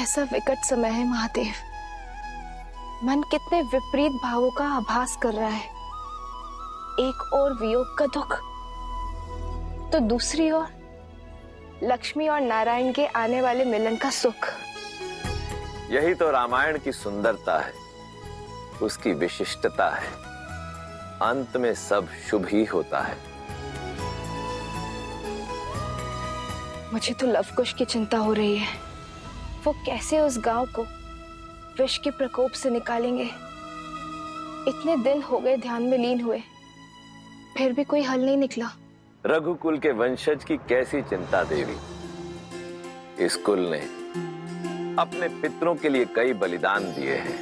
कैसा विकट समय है महादेव। मन कितने विपरीत भावों का आभास कर रहा है। एक ओर वियोग का दुख, तो दूसरी ओर लक्ष्मी और नारायण के आने वाले मिलन का सुख। यही तो रामायण की सुंदरता है, उसकी विशिष्टता है। अंत में सब शुभ ही होता है। मुझे तो लवकुश की चिंता हो रही है। वो कैसे उस गांव को विष के प्रकोप से निकालेंगे। इतने दिन हो गए ध्यान में लीन हुए, फिर भी कोई हल नहीं निकला। रघुकुल के वंशज की कैसी चिंता देवी। इस कुल ने अपने पितरों के लिए कई बलिदान दिए हैं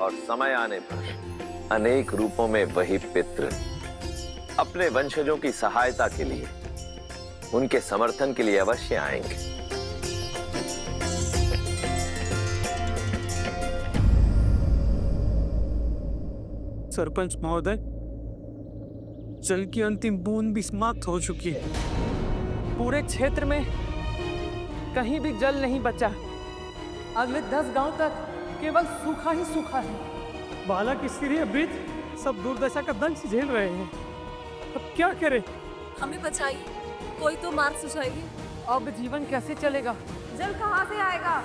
और समय आने पर अनेक रूपों में वही पितृ अपने वंशजों की सहायता के लिए, उनके समर्थन के लिए अवश्य आएंगे। सरपंच महोदय, जल की अंतिम बूंद भी समाप्त हो चुकी है। पूरे क्षेत्र में कहीं भी जल नहीं बचा। अगले 10 गांव तक केवल सूखा ही सूखा है। बालक, स्त्री, वृद्ध सब दुर्दशा का दंश झेल रहे हैं। अब क्या करें? हमें बचाइए, कोई तो मार्ग सुझाइए। अब जीवन कैसे चलेगा? जल कहाँ से आएगा?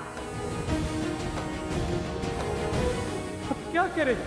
अब क्या करें?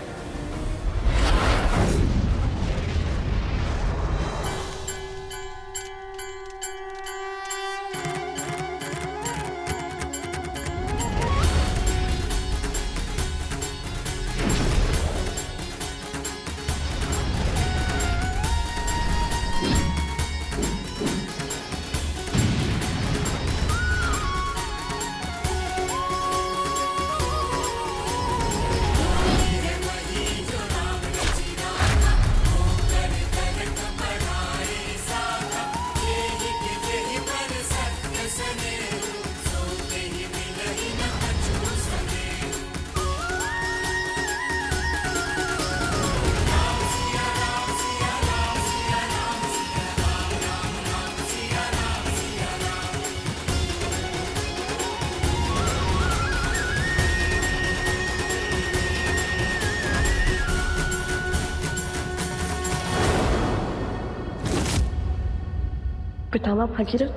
पितामह भगीरथ,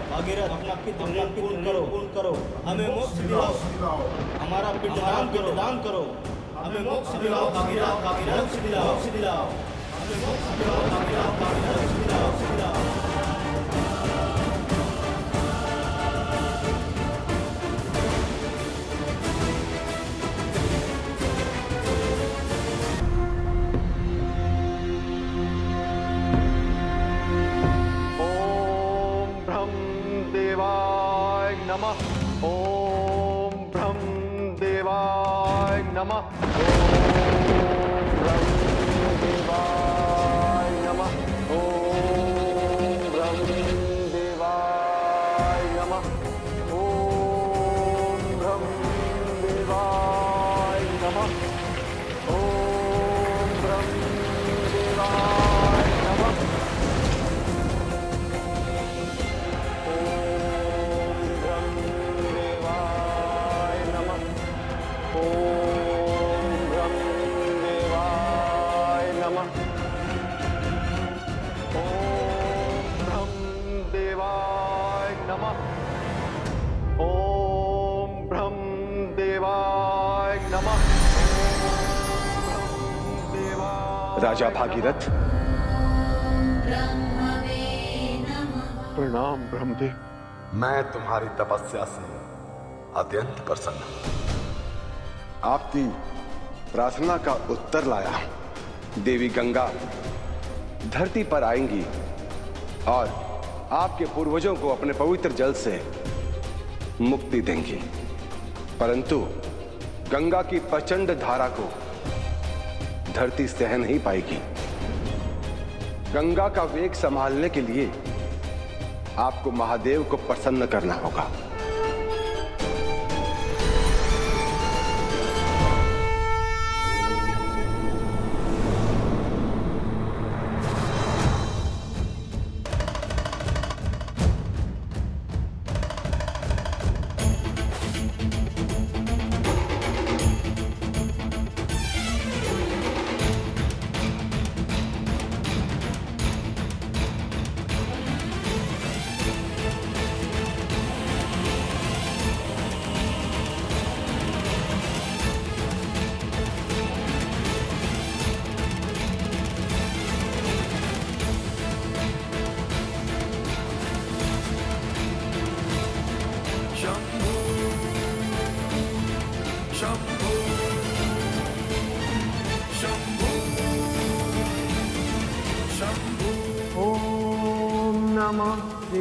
भागीरथ अपना पितृ पूर्ण करो, हमें मोक्ष दिलाओ। हमारा पिंडदान करो, हमें मोक्ष दिलाओ। भागीरथ मोक्ष दिलाओ, हमें मोक्ष दिलाओ। भागीरथ मोक्ष दिलाओ। नमः। ओम ब्रह्म देवाय नमः। ओम ब्रह्म देवाय नमः। ओम ब्रह्म देवाय नमः। ओम ब्रह्म देवाय नमः। राजा भागीरथ, प्रणाम ब्रह्मदेव। मैं तुम्हारी तपस्या से अत्यंत प्रसन्न हूं। आपकी प्रार्थना का उत्तर लाया हूं। देवी गंगा धरती पर आएंगी और आपके पूर्वजों को अपने पवित्र जल से मुक्ति देंगी, परंतु गंगा की प्रचंड धारा को धरती सह नहीं पाएगी। गंगा का वेग संभालने के लिए आपको महादेव को प्रसन्न करना होगा।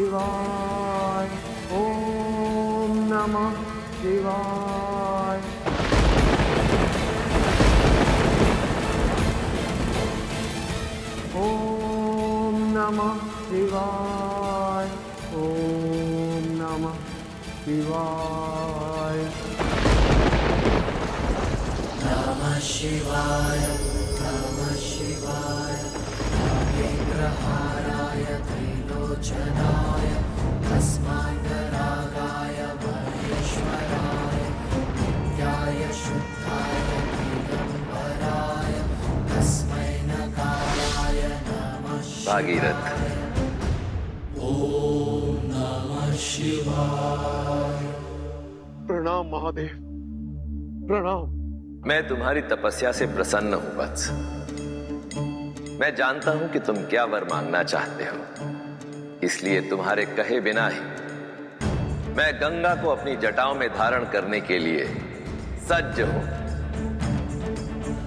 शिवाय। ओम नमः शिवाय। ओम नमः शिवाय। ओम नमः शिवाय। नमः शिवाय नमः शिवाय। विग्रहाराय त्रिलोचनाय भस्मान्तरागाय महेश्वराय नित्याय शुद्धाय दिगम्बराय तस्मै नकाराय नमः भागीरथ, ओम नमः शिवाय। प्रणाम महादेव, प्रणाम। मैं तुम्हारी तपस्या से प्रसन्न हूं वत्स। मैं जानता हूं कि तुम क्या वर मांगना चाहते हो, इसलिए तुम्हारे कहे बिना ही मैं गंगा को अपनी जटाओं में धारण करने के लिए सज्ज हूं।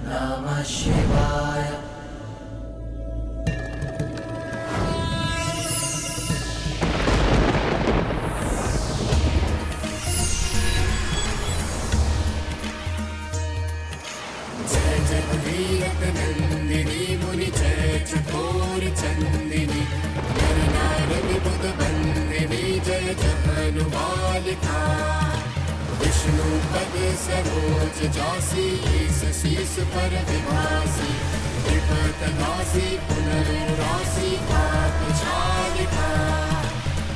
नमः शिवाय। जय जगवीरत नंदिनी मुनि जय चकोर चंदिनी नर नारद बुध बंदिनी जय जपनुबालिका विष्णु पद सरोज जासी शीस पर विभासी विपत नासी पुनर्रासी पाप चालिका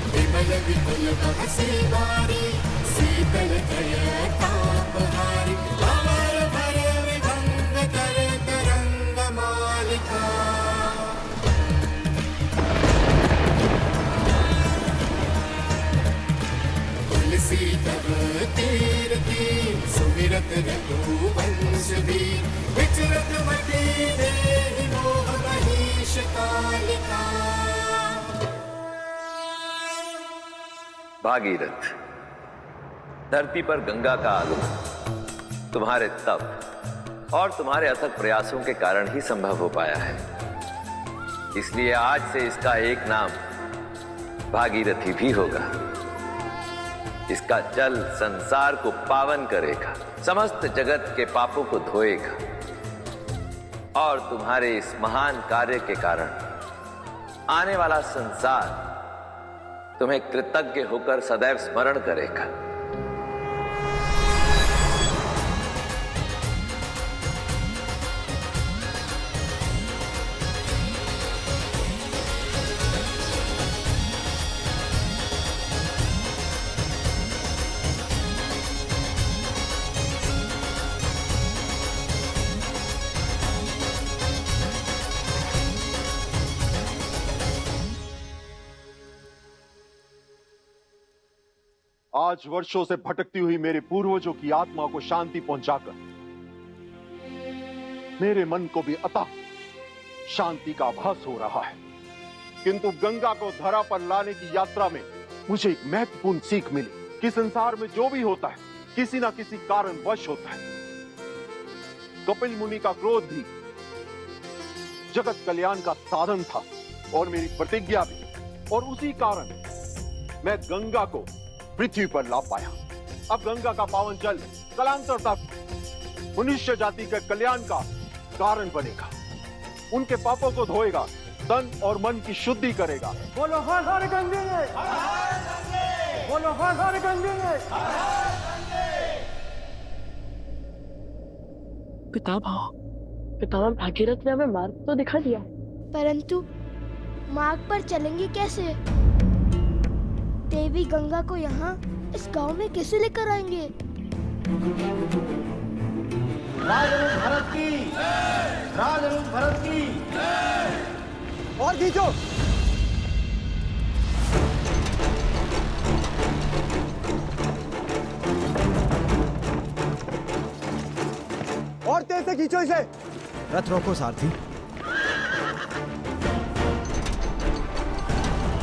विमल विपुल बहसी बारी शीतल दय तापहारी अमर भर विभंग कर तरंग मालिका। तुलसी तब तीरथी सुमिरत रघुवंश वीर विचरत मति देहि मोह महीश कालिका। भागीरथ, धरती पर गंगा का आगमन तुम्हारे तप और तुम्हारे अथक प्रयासों के कारण ही संभव हो पाया है। इसलिए आज से इसका एक नाम भागीरथी भी होगा। इसका जल संसार को पावन करेगा, समस्त जगत के पापों को धोएगा और तुम्हारे इस महान कार्य के कारण आने वाला संसार तुम्हें कृतज्ञ होकर सदैव स्मरण करेगा। आज वर्षों से भटकती हुई मेरे पूर्वजों की आत्मा को शांति पहुंचाकर मेरे मन को भी अतः शांति का आभास हो रहा है। किंतु गंगा को धरा पर लाने की यात्रा में मुझे एक महत्वपूर्ण सीख मिली कि संसार में जो भी होता है किसी ना किसी कारणवश होता है। कपिल मुनि का क्रोध भी जगत कल्याण का साधन था और मेरी प्रतिज्ञा भी, और उसी कारण मैं गंगा को पृथ्वी पर ला पाया। अब गंगा का पावन जल कालांतर तक मनुष्य जाति के कल्याण का कारण बनेगा, उनके पापों को धोएगा, तन और मन की शुद्धि करेगा। बोलो हर हर गंगे, बोलो हर हर गंगे। पितामह भागीरथ ने हमें मार्ग तो दिखा दिया, परंतु मार्ग पर चलेंगे कैसे? देवी गंगा को यहाँ इस गांव में कैसे लेकर आएंगे? राजरूप भरत की, राजरूप भरत की। और खींचो। और तेज से खींचो इसे। रथ रोको सारथी।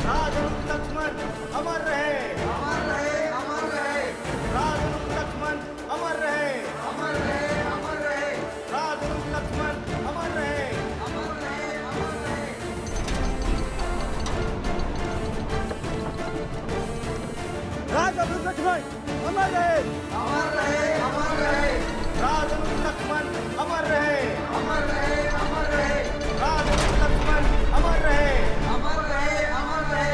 राजरूप लक्ष्मण अमर रहे, अमर रहे, अमर रहे। राजरूप लक्ष्मण अमर रहे, अमर रहे, अमर रहे। राजरूप लक्ष्मण अमर रहे, अमर रहे, अमर रहे। राज अनुज लक्ष्मण अमर रहे, अमर रहे, अमर रहे। राज अनुज लक्ष्मण अमर रहे, अमर रहे, अमर रहे। राज अनुज लक्ष्मण अमर रहे, अमर रहे, अमर रहे।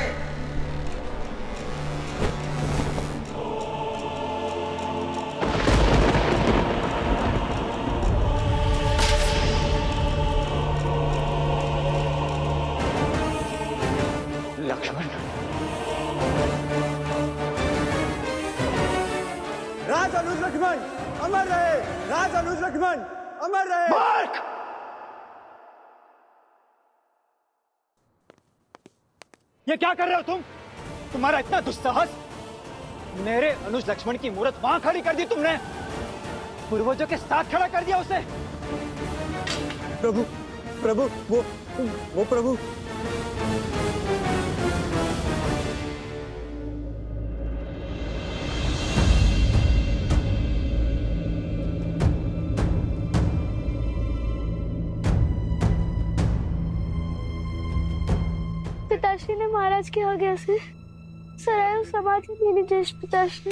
लक्ष्मण, राज अनुज लक्ष्मण अमर रहे, राज अनुज लक्ष्मण अमर रहे। मार्क! ये क्या कर रहे हो तुम? तुम्हारा इतना दुस्साहस! मेरे अनुज लक्ष्मण की मूर्त वहां खड़ी कर दी तुमने, पूर्वजों के साथ खड़ा कर दिया उसे। प्रभु, प्रभु, वो प्रभु। पिताश्री ने महाराज के आगे से सराय समाधि मेरी ज्येष्ठ पिताश्री।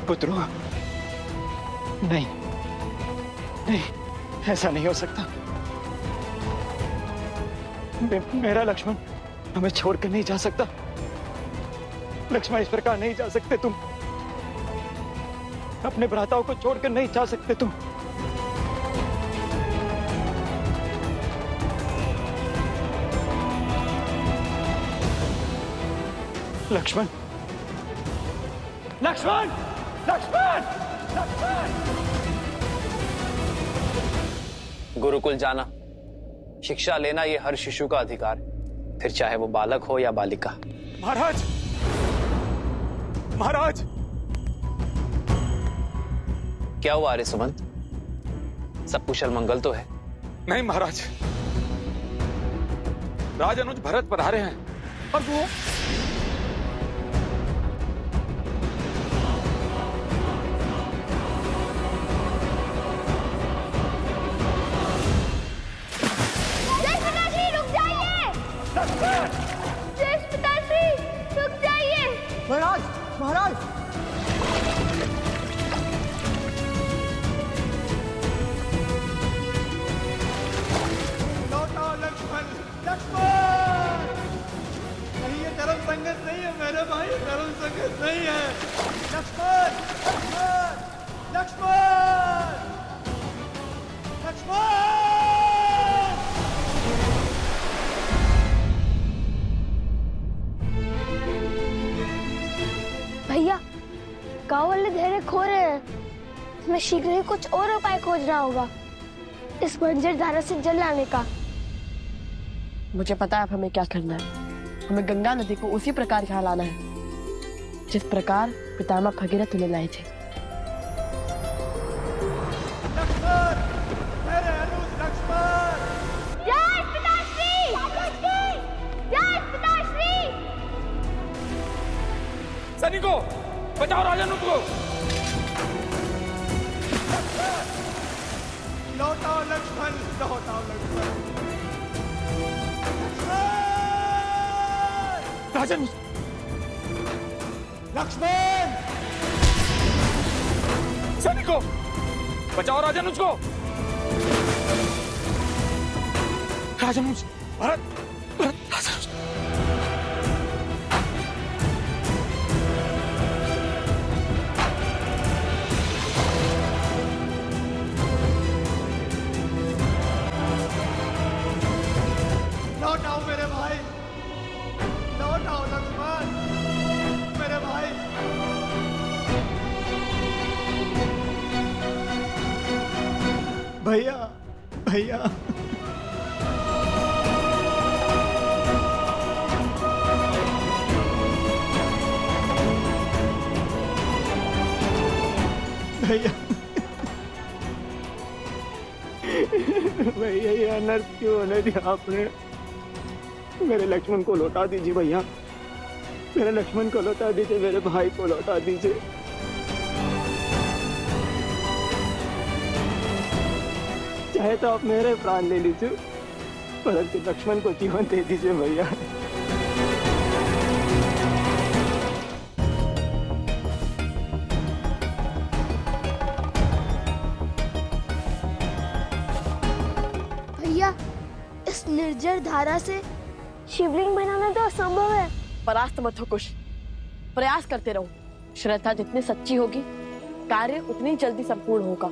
पुत्रों, नहीं, नहीं, ऐसा नहीं हो सकता। मेरा लक्ष्मण हमें छोड़कर नहीं जा सकता। लक्ष्मण, इस प्रकार नहीं जा सकते तुम। अपने भ्राताओं को छोड़कर नहीं जा सकते तुम। लक्ष्मण, लक्ष्मण, लक्ष्मण, लक्ष्मण। गुरुकुल जाना, शिक्षा लेना ये हर शिशु का अधिकार है, फिर चाहे वो बालक हो या बालिका। महाराज, महाराज। क्या हुआ आर्य सुमंत? सब कुशल मंगल तो है? नहीं महाराज, राज अनुज भरत पधारे हैं और वो महाराज, महाराज। लौटाओ लक्ष्मण, लक्ष्मण। नहीं, ये धर्म संगत नहीं है मेरे भाई, धर्म संगत नहीं है। लक्ष्मण, लक्ष्मण, लक्ष्मण, लक्ष्मण। भैया, गांव वाले धैर्य खो रहे हैं। हमें शीघ्र ही कुछ और उपाय खोजना होगा इस बंजर धारा से जल लाने का। मुझे पता है अब हमें क्या करना है। हमें गंगा नदी को उसी प्रकार यहाँ लाना है जिस प्रकार पितामह भगीरथ उन्हें लाए थे। लक्ष्मण, मेरे अनुज लक्ष्मण। जय पिताश्री! जय पिताश्री! सैनिकों, बचाओ राजा अनुज को। लौटाओ लक्ष्मण, लौटाओ लक्ष्मण। राजा अनुज, लक्ष्मण। सैनिकों, बचाओ राजा अनुज को। राजा अनुज, भरत, भरत, राजा अनुज। लौटाओ मेरे भाई, लौटाओ लक्ष्मण, मेरे भाई। भैया, भैया। भैया, भैया, ये अनर्थ क्यों होने दिया आपने? मेरे लक्ष्मण को लौटा दीजिए भैया, मेरे लक्ष्मण को लौटा दीजिए, मेरे भाई को लौटा दीजिए। चाहे तो आप मेरे प्राण ले लीजिए, परंतु लक्ष्मण को जीवन दे दीजिए भैया। भैया, इस निर्जर धारा से शिवलिंग बनाना तो असंभव है। परास्त मत हो कुश, प्रयास करते रहो। श्रद्धा जितनी सच्ची होगी, कार्य उतनी जल्दी संपूर्ण होगा।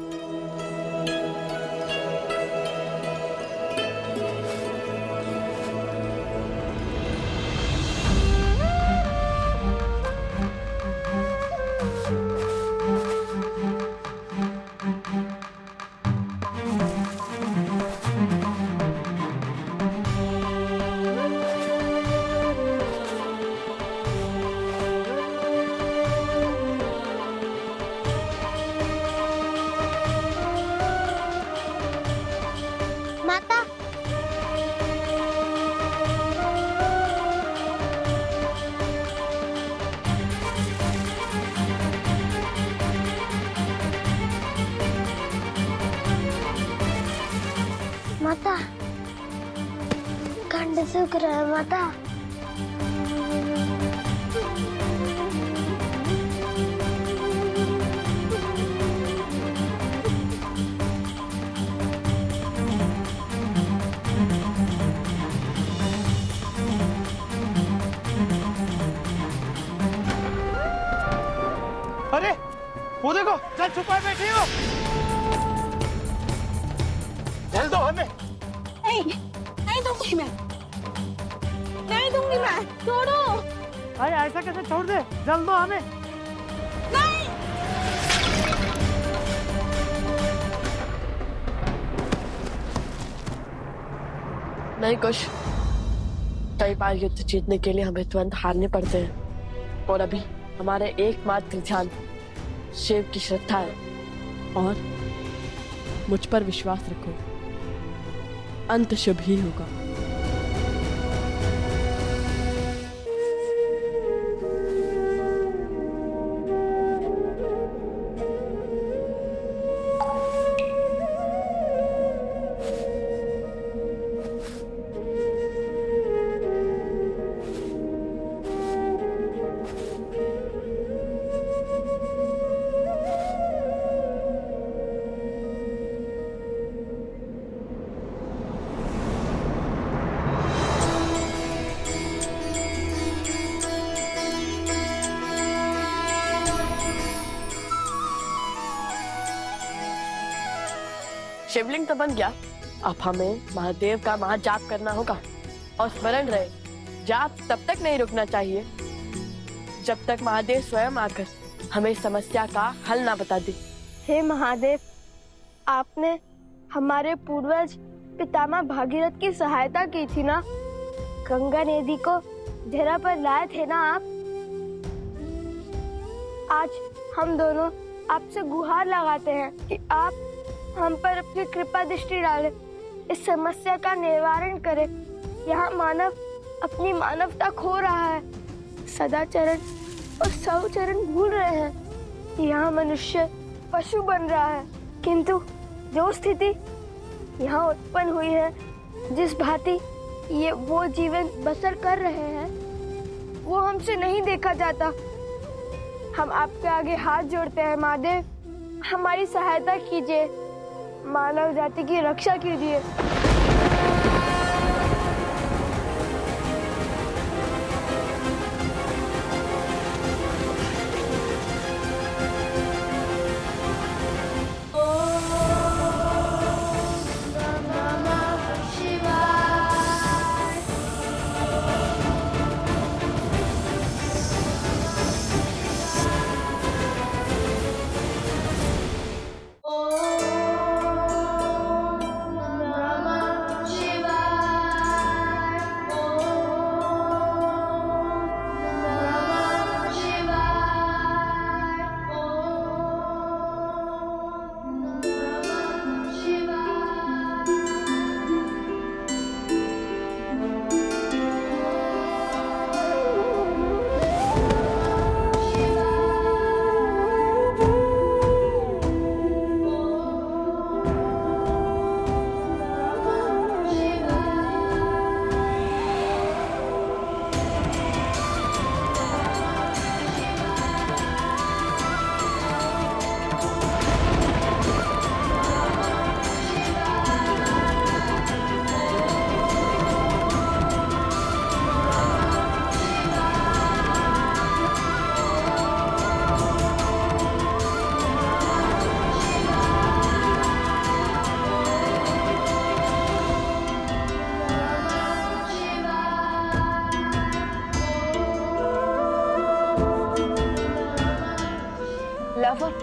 माता, माता, खंड सूख रहा है माता। अरे वो देखो, जल छुपाए बैठी हो। जल दो हमें। नहीं, नहीं दूंगी मैं, नहीं दूंगी मैं, छोड़ो। अरे ऐसा कैसे छोड़ दे, जल दो हमें। नहीं। नहीं कुश, कई बार युद्ध जीतने के लिए हमें तुरंत हारने पड़ते हैं, और अभी हमारे एकमात्र ध्यान शिव की श्रद्धा है। और मुझ पर विश्वास रखो, अंत शुभ ही होगा। शिवलिंग तो बन गया, अब हमें महादेव का महाजाप करना होगा। और स्मरण रहे, जाप तब तक नहीं रुकना चाहिए जब तक महादेव स्वयं आकर हमें समस्या का हल ना बता दे। हे महादेव, आपने हमारे पूर्वज पितामह भागीरथ की सहायता की थी ना? गंगा नदी को धरा पर लाए थे ना आप? आज हम दोनों आपसे गुहार लगाते हैं कि आप हम पर अपनी कृपा दृष्टि डालें, इस समस्या का निवारण करें। यहाँ मानव अपनी मानवता खो रहा है, सदाचरण और सौचरण भूल रहे हैं। यहाँ मनुष्य पशु बन रहा है, किंतु जो स्थिति यहाँ उत्पन्न हुई है, जिस भांति ये वो जीवन बसर कर रहे हैं, वो हमसे नहीं देखा जाता। हम आपके आगे हाथ जोड़ते हैं महादेव, हमारी सहायता कीजिए, मानव जाति की रक्षा कीजिए।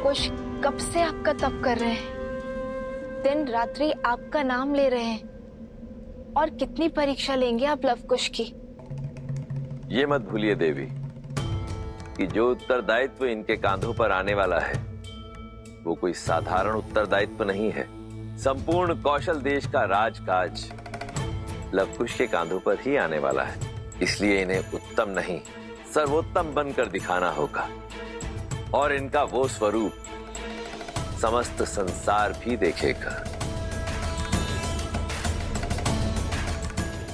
कुश कब से आपका तप कर रहे हैं, दिन रात्रि आपका नाम ले रहे हैं। और कितनी परीक्षा लेंगे आप लव कुश की? ये मत भूलिए देवी कि जो उत्तरदायित्व इनके कांधों पर आने वाला है वो कोई साधारण उत्तरदायित्व नहीं है। संपूर्ण कौशल देश का राजकाज लवकुश के कांधों पर ही आने वाला है। इसलिए इन्हें उत्तम नहीं सर्वोत्तम बनकर दिखाना होगा और इनका वो स्वरूप समस्त संसार भी देखेगा।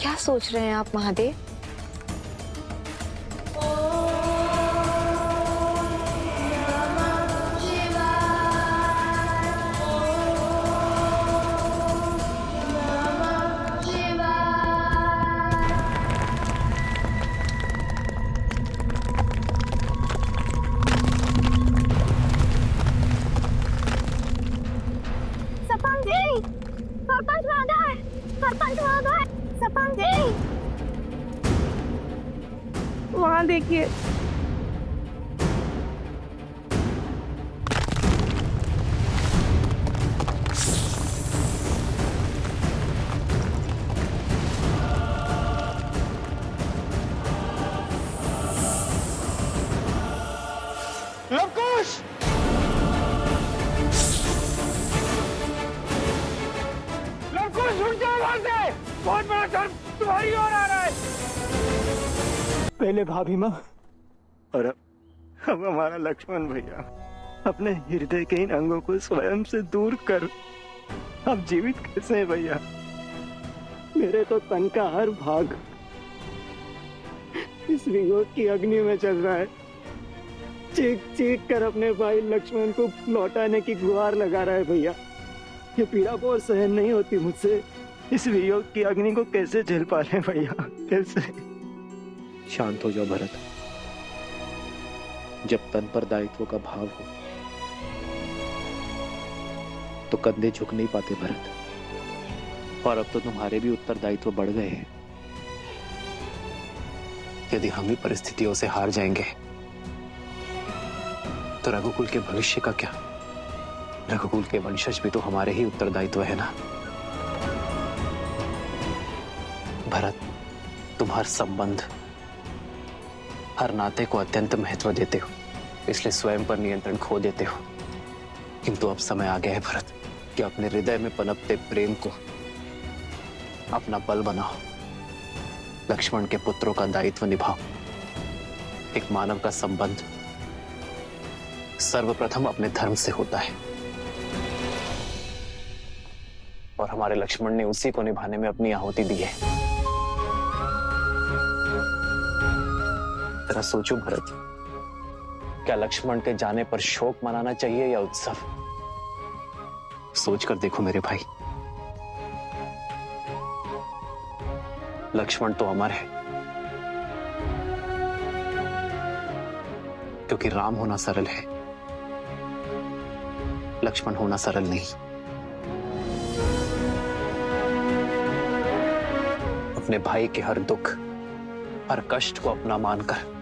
क्या सोच रहे हैं आप महादेव? वहाँ देखिए। लवकुश! लवकुश उठ जाओ वहां से! बहुत बड़ा शर्म तुम्हारी ओर आ रहा है। पहले भाभी माँ और अब हमारा लक्ष्मण भैया अपने हृदय के इन अंगों को स्वयं से दूर कर अब जीवित कैसे हैं भैया? मेरे तो तन का हर भाग इस वियोग की अग्नि में चल रहा है। चीख चीख कर अपने भाई लक्ष्मण को लौटाने की गुहार लगा रहा है भैया। ये पीड़ा बहुत सहन नहीं होती मुझसे। इस वियोग की अग्नि को कैसे झेल पा रहे हैं भैया? कैसे? शांत हो जाओ भरत। जब तन पर दायित्व का भाव हो तो कंधे झुक नहीं पाते भरत। और अब तो तुम्हारे भी उत्तरदायित्व बढ़ गए हैं। यदि हम ही परिस्थितियों से हार जाएंगे तो रघुकुल के भविष्य का क्या? रघुकुल के वंशज भी तो हमारे ही उत्तरदायित्व है ना। भरत, तुम हर संबंध हर नाते को अत्यंत महत्व देते हो, इसलिए स्वयं पर नियंत्रण खो देते हो। किंतु अब समय आ गया है भरत कि अपने हृदय में पनपते प्रेम को अपना बल बनाओ। लक्ष्मण के पुत्रों का दायित्व निभाओ। एक मानव का संबंध सर्वप्रथम अपने धर्म से होता है और हमारे लक्ष्मण ने उसी को निभाने में अपनी आहुति दी है। जरा सोचो भरत, क्या लक्ष्मण के जाने पर शोक मनाना चाहिए या उत्सव? सोच कर देखो मेरे भाई। लक्ष्मण तो अमर है क्योंकि राम होना सरल है, लक्ष्मण होना सरल नहीं। अपने भाई के हर दुख हर कष्ट को अपना मानकर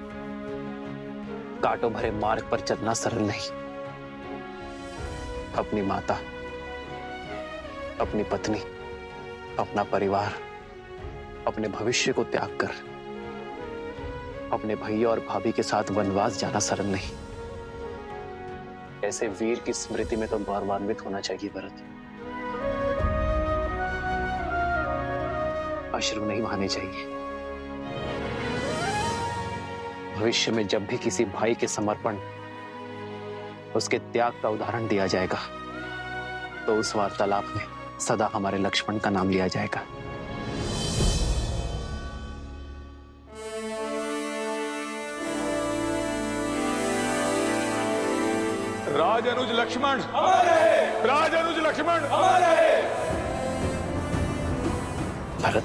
कांटों भरे मार्ग पर चलना सरल नहीं। अपनी माता, अपनी पत्नी, अपना परिवार, अपने भविष्य को त्याग कर अपने भैया और भाभी के साथ वनवास जाना सरल नहीं। ऐसे वीर की स्मृति में तो गौरवान्वित होना चाहिए भरत। अश्रु नहीं बहाने चाहिए। भविष्य में जब भी किसी भाई के समर्पण उसके त्याग का उदाहरण दिया जाएगा तो उस वार्तालाप में सदा हमारे लक्ष्मण का नाम लिया जाएगा। राजअनुज लक्ष्मण, राजअनुज लक्ष्मण। भरत,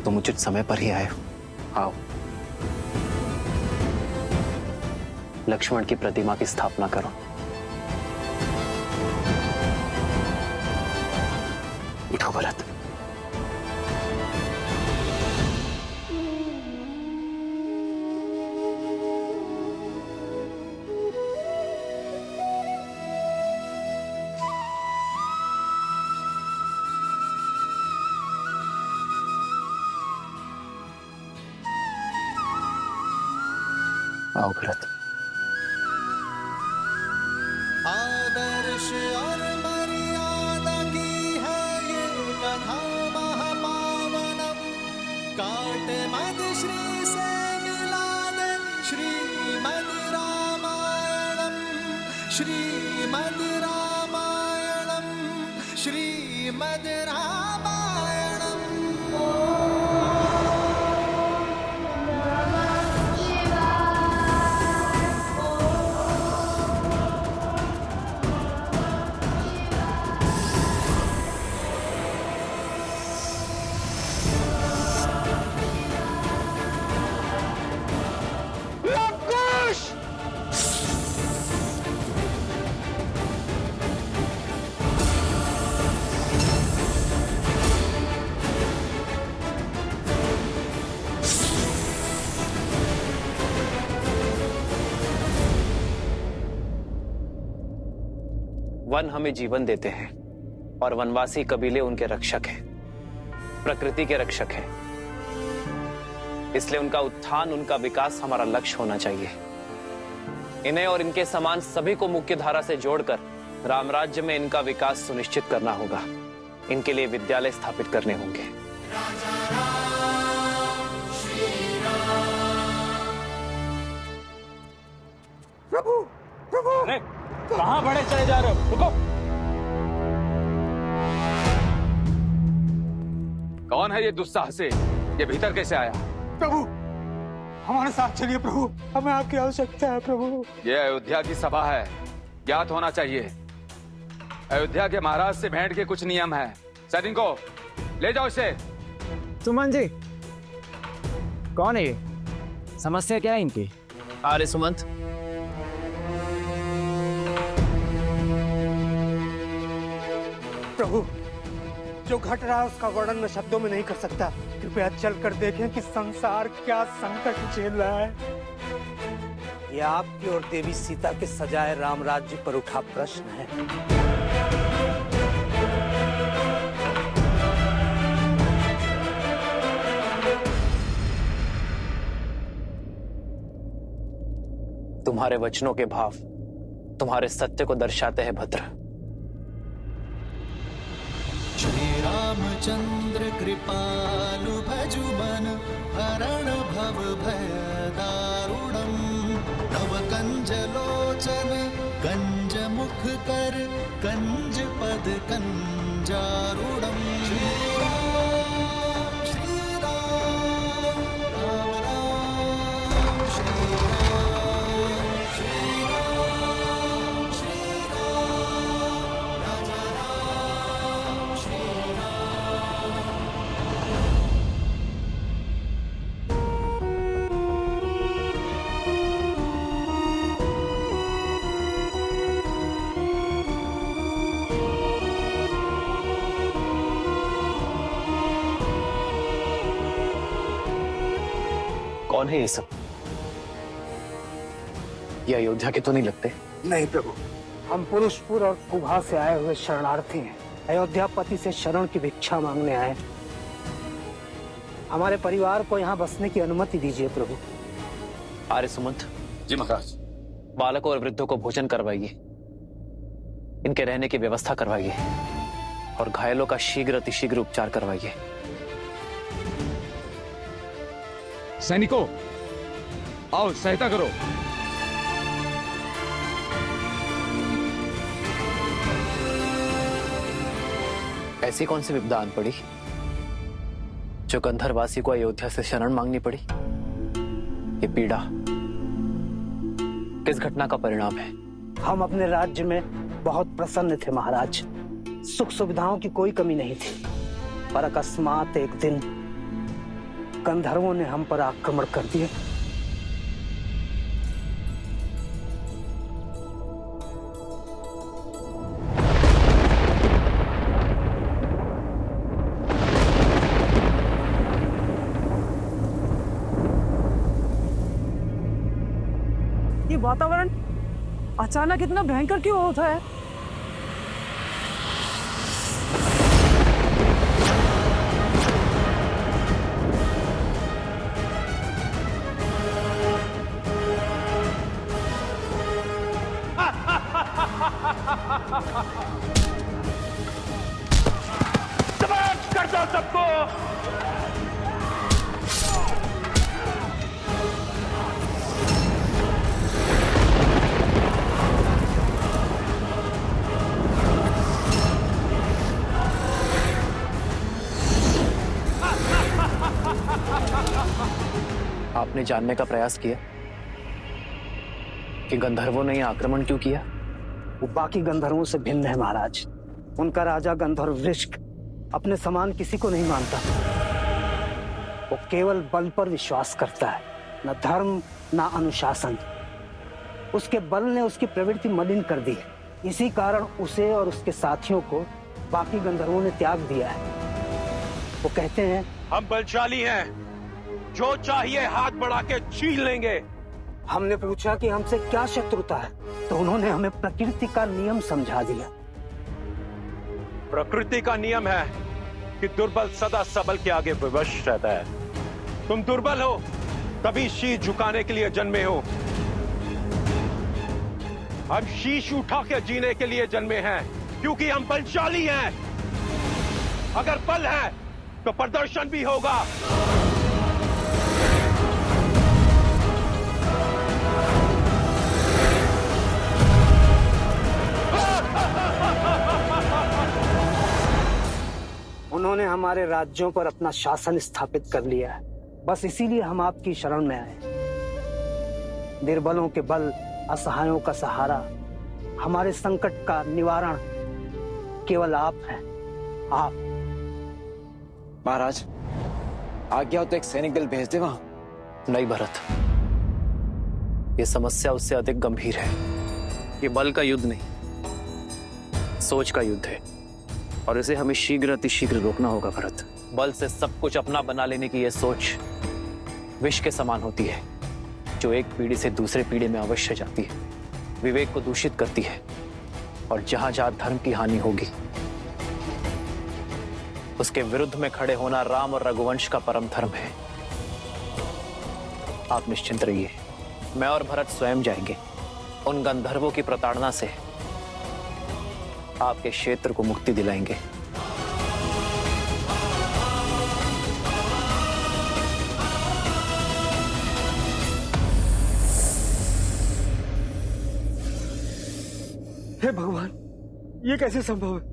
तुम उचित समय पर ही आए हो। आओ, लक्ष्मण की प्रतिमा की स्थापना करो। उठो भरत। आओ भरत। आदर्श और मर्यादा की है ये कथा महापावनम, काट मद श्री से मिला दे श्रीमद् रामायणम, श्रीमद् रामायणम, श्रीमद् रामायणम। वन हमें जीवन देते हैं और वनवासी कबीले उनके रक्षक हैं, प्रकृति के रक्षक हैं। इसलिए उनका उत्थान, उनका विकास हमारा लक्ष्य होना चाहिए। इन्हें और इनके समान सभी को मुख्य धारा से जोड़कर रामराज्य में इनका विकास सुनिश्चित करना होगा। इनके लिए विद्यालय स्थापित करने होंगे। प्रभु, प्रभु, अरे कहां बड़े चले जा रहे हो? रुको। कौन है ये दुस्साहसी? ये भीतर कैसे आया? प्रभु, हमारे साथ चलिए प्रभु, हमें आपकी आवश्यकता है प्रभु। ये अयोध्या की सभा है, ज्ञात होना चाहिए। अयोध्या के महाराज से भेंट के कुछ नियम है। सैनिकों, ले जाओ इसे। सुमन जी, कौन है ये? समस्या क्या है इनकी? अरे सुमंत, प्रभु, जो घट रहा है उसका वर्णन मैं शब्दों में नहीं कर सकता। कृपया चलकर देखें कि संसार क्या संकट झेल रहा है। यह आपकी और देवी सीता के सजाए राम राज्य पर उठा प्रश्न है। तुम्हारे वचनों के भाव तुम्हारे सत्य को दर्शाते हैं भद्र। श्री रामचंद्र कृपालु भजु मन हरण भव भय दारुणम, नव कंज लोचन कंज मुख कर कंज पद कंजारुणम। श्री राम, श्री राम, राम राम, श्री राम, श्री राम, श्री राम, राजा राम, श्री कौन है ये सब? ये अयोध्या के तो नहीं लगते। नहीं प्रभु, हम पुरुषपुर और कुभा से आए हुए शरणार्थी हैं। अयोध्यापति से शरण की भिक्षा मांगने आए। हमारे परिवार को यहाँ बसने की अनुमति दीजिए प्रभु। आर्य सुमंत जी महाराज। बालकों और वृद्धों को भोजन करवाइए, इनके रहने की व्यवस्था करवाइए और घायलों का शीघ्र अतिशीघ्र उपचार करवाइए। सैनिकों, आओ सहायता करो। ऐसी कौन सी विपदा आन पड़ी जो गंधर्वासी को अयोध्या से शरण मांगनी पड़ी? ये पीड़ा किस घटना का परिणाम है? हम अपने राज्य में बहुत प्रसन्न थे महाराज। सुख सुविधाओं की कोई कमी नहीं थी, पर अकस्मात एक दिन गंधर्वों ने हम पर आक्रमण कर दिया। ये वातावरण अचानक इतना भयंकर क्यों होता है? आपने जानने का प्रयास किया कि गंधर्वों ने यह आक्रमण क्यों किया? वो बाकी गंधर्वों से भिन्न है महाराज। उनका राजा गंधर्व वृश्क अपने समान किसी को नहीं मानता। वो केवल बल पर विश्वास करता है, न धर्म न अनुशासन। उसके बल ने उसकी प्रवृत्ति मलिन कर दी है। इसी कारण उसे और उसके साथियों को बाकी गंधर्वों ने त्याग दिया है। वो कहते हैं हम बलशाली हैं, जो चाहिए हाथ बढ़ा के छीन लेंगे। हमने पूछा कि हमसे क्या शत्रुता है, तो उन्होंने हमें प्रकृति का नियम समझा दिया। प्रकृति का नियम है कि दुर्बल सदा सबल के आगे विवश रहता है। तुम दुर्बल हो तभी शीश झुकाने के लिए जन्मे हो। हम शीश उठा के जीने के लिए जन्मे हैं, क्योंकि हम बलशाली हैं। अगर बल है तो प्रदर्शन भी होगा। उन्होंने हमारे राज्यों पर अपना शासन स्थापित कर लिया है। बस इसीलिए हम आपकी शरण में आए। निर्बलों के बल, असहायों का सहारा, हमारे संकट का निवारण केवल आप हैं। आप। महाराज, आज्ञा हो तो एक सैनिक दल भेज दे वहां। नहीं भरत, ये समस्या उससे अधिक गंभीर है। ये बल का युद्ध नहीं, सोच का युद्ध है, और इसे हमें शीघ्र अतिशीघ्र रोकना होगा भरत। बल से सब कुछ अपना बना लेने की यह सोच विष के समान होती है, जो एक पीढ़ी से दूसरे पीढ़ी में अवश्य जाती है, विवेक को दूषित करती है, और जहां जहां धर्म की हानि होगी उसके विरुद्ध में खड़े होना राम और रघुवंश का परम धर्म है। आप निश्चिंत रहिए, मैं और भरत स्वयं जाएंगे। उन गंधर्वों की प्रताड़ना से आपके क्षेत्र को मुक्ति दिलाएंगे। हे भगवान, ये कैसे संभव है?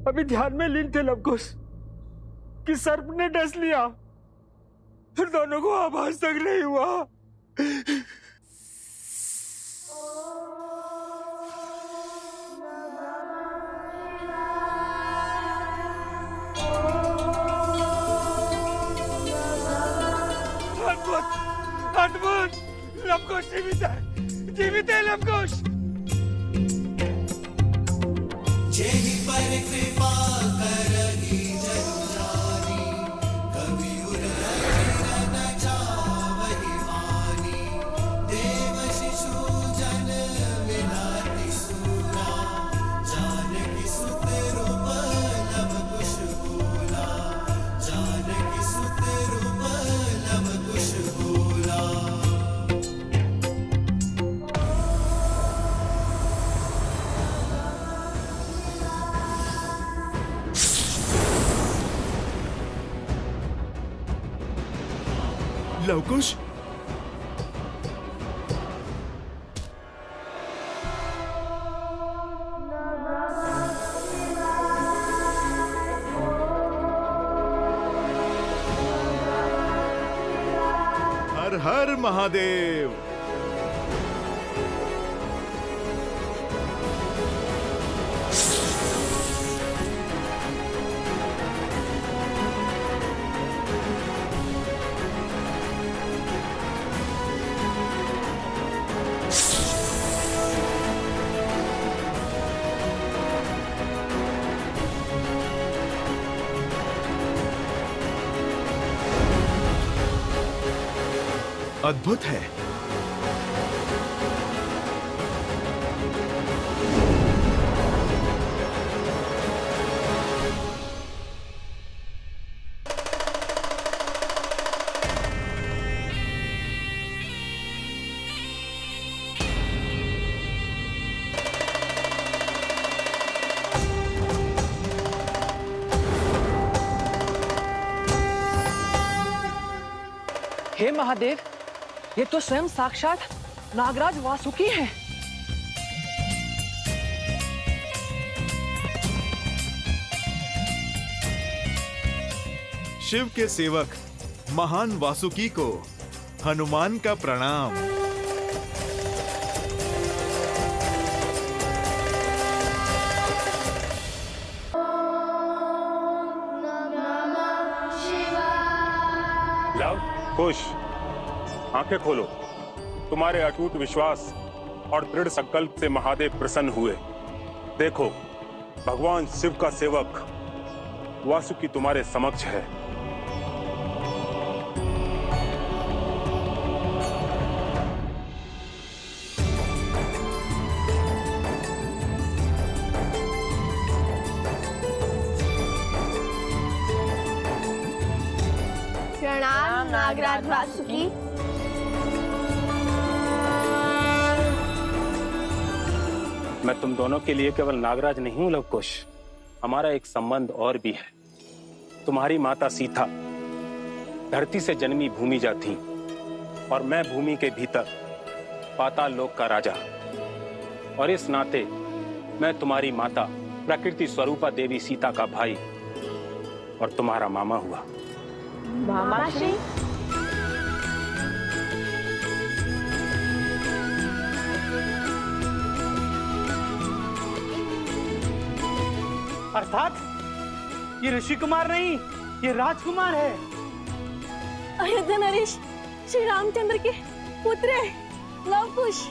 अभी ध्यान में लीन थे लवकुश कि सर्प ने डस लिया, फिर दोनों को आभास तक नहीं हुआ। अद्भुत, अद्भुत! लवकुश जीवित है, जीवित है लवकुश। जेहि पर कृपा करहि जग जानी, कवि उर न जावहि मानी। देव शिशु जन विनाति सूरा, जानकी सुत रूप लव कुश बोला। जानकी सुत रूप लव कुश बोला। लवकुश, हर हर महादेव। अद्भुत है। हे महादेव, ये तो स्वयं साक्षात नागराज वासुकी हैं। शिव के सेवक महान वासुकी को हनुमान का प्रणाम। लव, खुश, आंखें खोलो। तुम्हारे अटूट विश्वास और दृढ़ संकल्प से महादेव प्रसन्न हुए। देखो, भगवान शिव का सेवक वासुकी तुम्हारे समक्ष है। प्रणाम नागराज वासुकी। मैं तुम दोनों के लिए केवल नागराज नहीं हूं लवकुश, हमारा एक संबंध और भी है। तुम्हारी माता सीता धरती से जन्मी भूमिजा थी और मैं भूमि के भीतर पाताल लोक का राजा। और इस नाते मैं तुम्हारी माता प्रकृति स्वरूपा देवी सीता का भाई और तुम्हारा मामा हुआ। मामाश्री, अर्थात ये ऋषि कुमार नहीं, ये राजकुमार है। अयोध्या नरेश श्री रामचंद्र के पुत्र लव कुश।